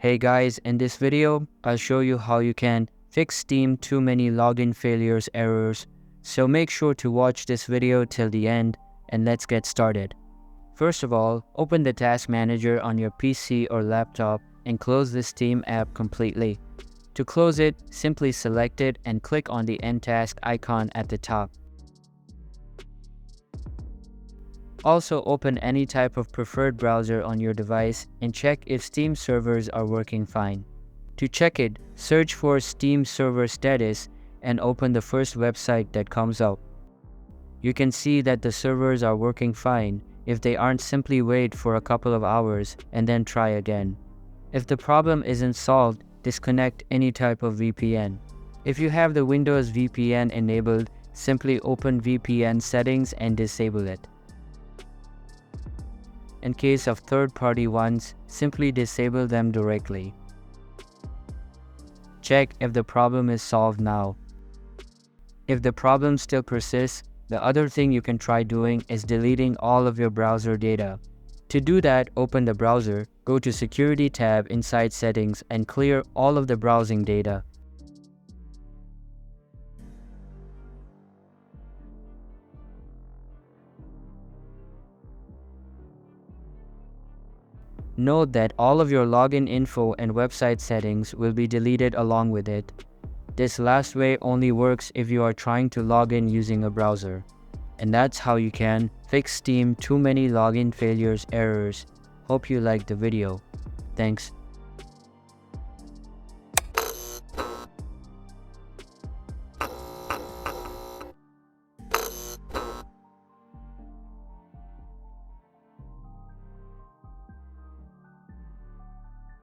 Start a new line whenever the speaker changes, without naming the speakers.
Hey guys, in this video, I'll show you how you can fix Steam too many login failures errors. So make sure to watch this video till the end and let's get started. First of all, open the Task Manager on your PC or laptop and close the Steam app completely. To close it, simply select it and click on the End Task icon at the top. Also open any type of preferred browser on your device and check if Steam servers are working fine. To check it, search for Steam server status and open the first website that comes up. You can see that the servers are working fine. If they aren't, simply wait for a couple of hours and then try again. If the problem isn't solved, disconnect any type of VPN. If you have the Windows VPN enabled, simply open VPN settings and disable it. In case of third-party ones, simply disable them directly. Check if the problem is solved now. If the problem still persists, the other thing you can try doing is deleting all of your browser data. To do that, open the browser, go to Security tab inside Settings and clear all of the browsing data. Note that all of your login info and website settings will be deleted along with it. This last way only works if you are trying to log in using a browser. And that's how you can fix Steam too many login failures errors. Hope you liked the video. Thanks.